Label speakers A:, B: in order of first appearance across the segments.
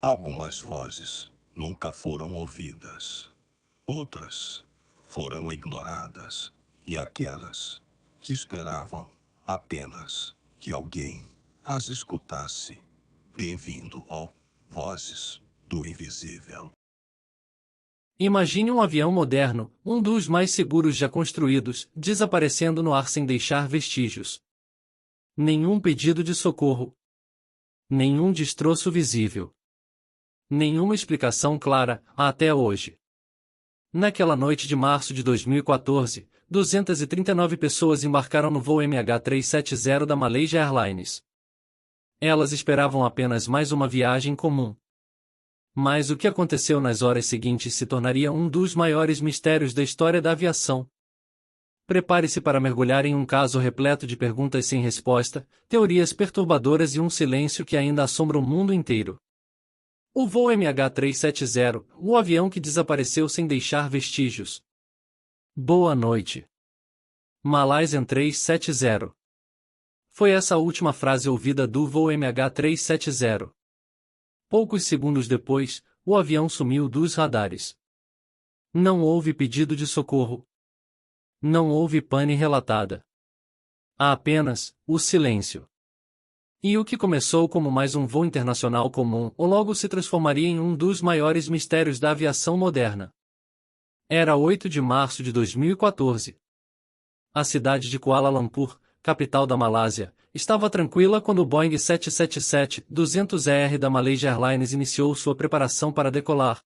A: Algumas vozes nunca foram ouvidas. Outras foram ignoradas. E aquelas que esperavam apenas que alguém as escutasse. Bem-vindo ao Vozes do Invisível.
B: Imagine um avião moderno, um dos mais seguros já construídos, desaparecendo no ar sem deixar vestígios. Nenhum pedido de socorro. Nenhum destroço visível. Nenhuma explicação clara, até hoje. Naquela noite de março de 2014, 239 pessoas embarcaram no voo MH370 da Malaysia Airlines. Elas esperavam apenas mais uma viagem comum. Mas o que aconteceu nas horas seguintes se tornaria um dos maiores mistérios da história da aviação. Prepare-se para mergulhar em um caso repleto de perguntas sem resposta, teorias perturbadoras e um silêncio que ainda assombra o mundo inteiro. O voo MH370, o avião que desapareceu sem deixar vestígios. Boa noite. Malaysian 370. Foi essa a última frase ouvida do voo MH370. Poucos segundos depois, o avião sumiu dos radares. Não houve pedido de socorro. Não houve pane relatada. Há apenas o silêncio. E o que começou como mais um voo internacional comum, logo se transformaria em um dos maiores mistérios da aviação moderna. Era 8 de março de 2014. A cidade de Kuala Lumpur, capital da Malásia, estava tranquila quando o Boeing 777-200ER da Malaysia Airlines iniciou sua preparação para decolar.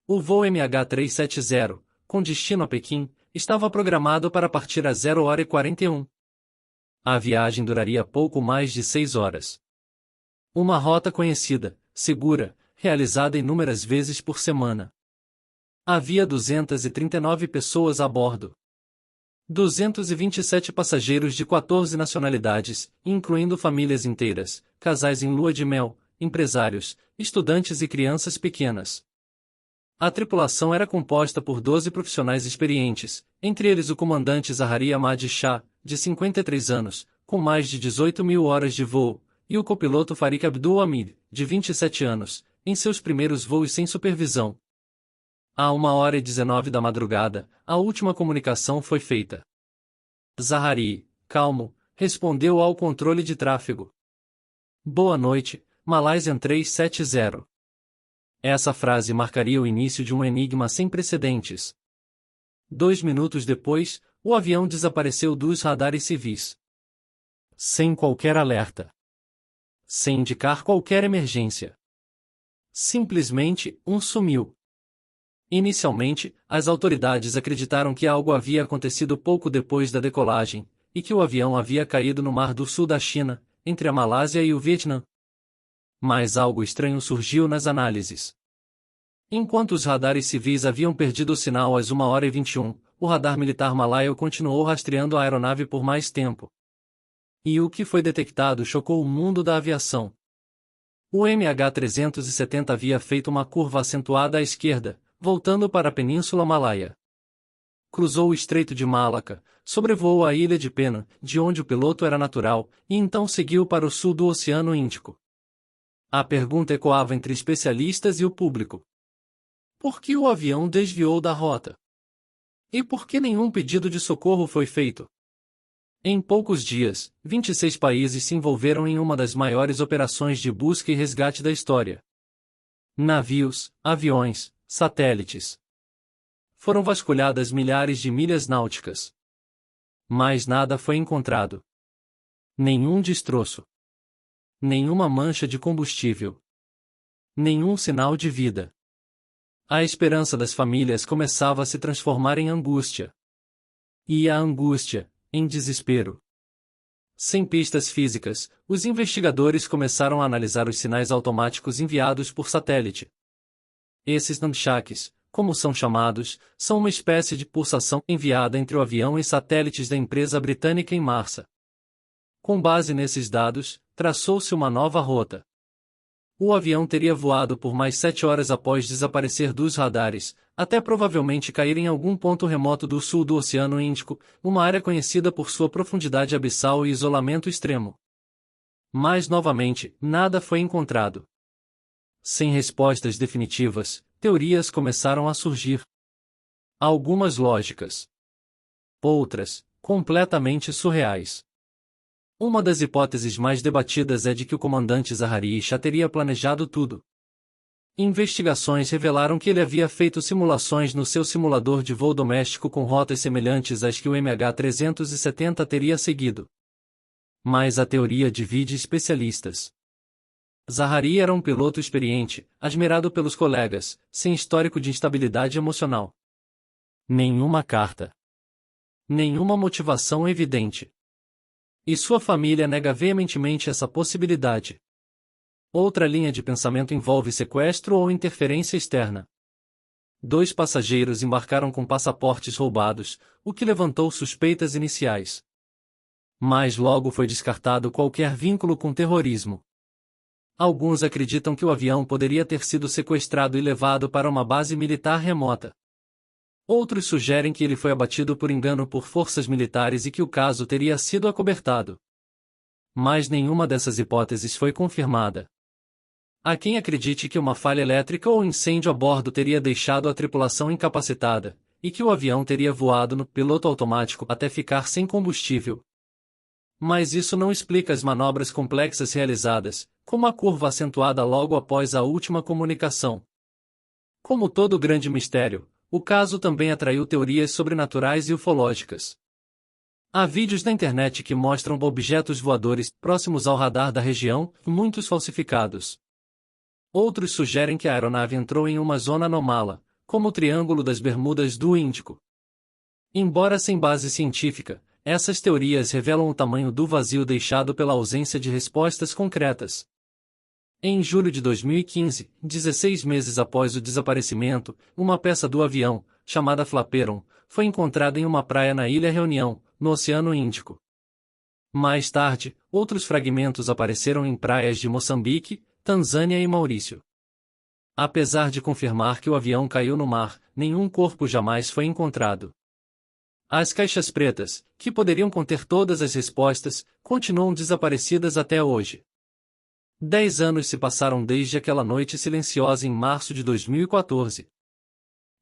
B: O voo MH370, com destino a Pequim, estava programado para partir às 0h41. A viagem duraria pouco mais de 6 horas. Uma rota conhecida, segura, realizada inúmeras vezes por semana. Havia 239 pessoas a bordo. 227 passageiros de 14 nacionalidades, incluindo famílias inteiras, casais em lua de mel, empresários, estudantes e crianças pequenas. A tripulação era composta por 12 profissionais experientes, entre eles o comandante Zahari Ahmad Shah, de 53 anos, com mais de 18.000 horas de voo, e o copiloto Farik Abdul Hamid, de 27 anos, em seus primeiros voos sem supervisão. À 1h19 da madrugada, a última comunicação foi feita. Zahari, calmo, respondeu ao controle de tráfego. Boa noite, Malaysian 370. Essa frase marcaria o início de um enigma sem precedentes. 2 minutos depois, o avião desapareceu dos radares civis. Sem qualquer alerta. Sem indicar qualquer emergência. Simplesmente, sumiu. Inicialmente, as autoridades acreditaram que algo havia acontecido pouco depois da decolagem, e que o avião havia caído no Mar do Sul da China, entre a Malásia e o Vietnã. Mas algo estranho surgiu nas análises. Enquanto os radares civis haviam perdido o sinal às 1h21, o radar militar malaio continuou rastreando a aeronave por mais tempo. E o que foi detectado chocou o mundo da aviação. O MH370 havia feito uma curva acentuada à esquerda, voltando para a Península Malaia. Cruzou o Estreito de Malacca, sobrevoou a ilha de Penang, de onde o piloto era natural, e então seguiu para o sul do Oceano Índico. A pergunta ecoava entre especialistas e o público. Por que o avião desviou da rota? E por que nenhum pedido de socorro foi feito? Em poucos dias, 26 países se envolveram em uma das maiores operações de busca e resgate da história. Navios, aviões, satélites. Foram vasculhadas milhares de milhas náuticas. Mas nada foi encontrado. Nenhum destroço. Nenhuma mancha de combustível. Nenhum sinal de vida. A esperança das famílias começava a se transformar em angústia. E a angústia, em desespero. Sem pistas físicas, os investigadores começaram a analisar os sinais automáticos enviados por satélite. Esses nunchucks, como são chamados, são uma espécie de pulsação enviada entre o avião e satélites da empresa britânica Inmarsat. Com base nesses dados, traçou-se uma nova rota. O avião teria voado por mais 7 horas após desaparecer dos radares, até provavelmente cair em algum ponto remoto do sul do Oceano Índico, uma área conhecida por sua profundidade abissal e isolamento extremo. Mas novamente, nada foi encontrado. Sem respostas definitivas, teorias começaram a surgir. Algumas lógicas. Outras, completamente surreais. Uma das hipóteses mais debatidas é de que o comandante Zahari Shah teria planejado tudo. Investigações revelaram que ele havia feito simulações no seu simulador de voo doméstico com rotas semelhantes às que o MH370 teria seguido. Mas a teoria divide especialistas. Zahari era um piloto experiente, admirado pelos colegas, sem histórico de instabilidade emocional. Nenhuma carta. Nenhuma motivação evidente. E sua família nega veementemente essa possibilidade. Outra linha de pensamento envolve sequestro ou interferência externa. 2 passageiros embarcaram com passaportes roubados, o que levantou suspeitas iniciais. Mas logo foi descartado qualquer vínculo com terrorismo. Alguns acreditam que o avião poderia ter sido sequestrado e levado para uma base militar remota. Outros sugerem que ele foi abatido por engano por forças militares e que o caso teria sido acobertado. Mas nenhuma dessas hipóteses foi confirmada. Há quem acredite que uma falha elétrica ou incêndio a bordo teria deixado a tripulação incapacitada, e que o avião teria voado no piloto automático até ficar sem combustível. Mas isso não explica as manobras complexas realizadas, como a curva acentuada logo após a última comunicação. Como todo grande mistério, o caso também atraiu teorias sobrenaturais e ufológicas. Há vídeos na internet que mostram objetos voadores próximos ao radar da região, muitos falsificados. Outros sugerem que a aeronave entrou em uma zona anômala, como o Triângulo das Bermudas do Índico. Embora sem base científica, essas teorias revelam o tamanho do vazio deixado pela ausência de respostas concretas. Em julho de 2015, 16 meses após o desaparecimento, uma peça do avião, chamada Flaperon, foi encontrada em uma praia na Ilha Reunião, no Oceano Índico. Mais tarde, outros fragmentos apareceram em praias de Moçambique, Tanzânia e Maurício. Apesar de confirmar que o avião caiu no mar, nenhum corpo jamais foi encontrado. As caixas pretas, que poderiam conter todas as respostas, continuam desaparecidas até hoje. 10 anos se passaram desde aquela noite silenciosa em março de 2014.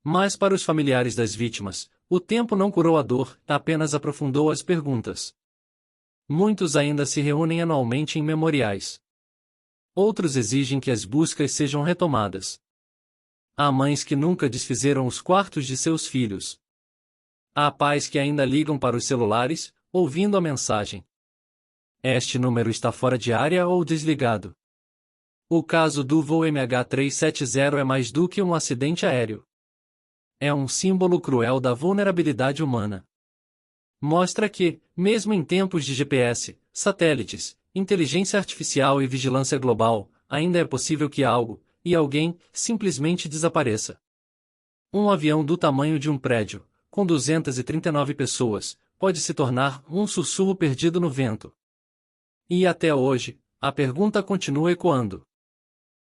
B: Mas para os familiares das vítimas, o tempo não curou a dor, apenas aprofundou as perguntas. Muitos ainda se reúnem anualmente em memoriais. Outros exigem que as buscas sejam retomadas. Há mães que nunca desfizeram os quartos de seus filhos. Há pais que ainda ligam para os celulares, ouvindo a mensagem: "Este número está fora de área ou desligado." O caso do voo MH370 é mais do que um acidente aéreo. É um símbolo cruel da vulnerabilidade humana. Mostra que, mesmo em tempos de GPS, satélites, inteligência artificial e vigilância global, ainda é possível que algo, e alguém, simplesmente desapareça. Um avião do tamanho de um prédio, com 239 pessoas, pode se tornar um sussurro perdido no vento. E até hoje, a pergunta continua ecoando.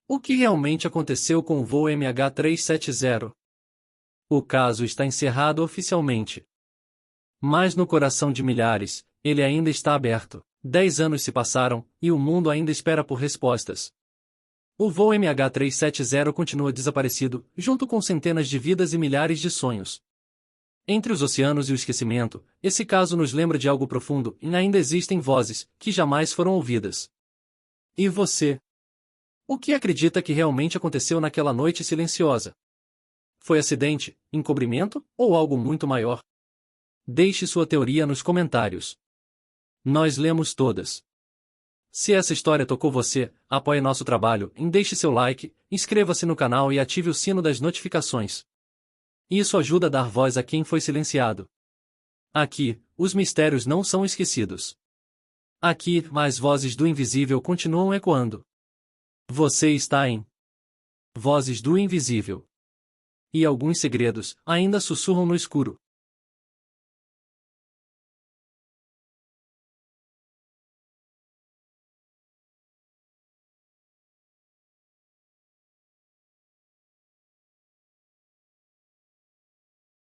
B: O que realmente aconteceu com o voo MH370? O caso está encerrado oficialmente. Mas no coração de milhares, ele ainda está aberto. 10 anos se passaram, e o mundo ainda espera por respostas. O voo MH370 continua desaparecido, junto com centenas de vidas e milhares de sonhos. Entre os oceanos e o esquecimento, esse caso nos lembra de algo profundo, e ainda existem vozes, que jamais foram ouvidas. E você? O que acredita que realmente aconteceu naquela noite silenciosa? Foi acidente, encobrimento, ou algo muito maior? Deixe sua teoria nos comentários. Nós lemos todas. Se essa história tocou você, apoie nosso trabalho, deixe seu like, inscreva-se no canal e ative o sino das notificações. Isso ajuda a dar voz a quem foi silenciado. Aqui, os mistérios não são esquecidos. Aqui, mais vozes do invisível continuam ecoando. Você está em Vozes do Invisível. E alguns segredos ainda sussurram no escuro.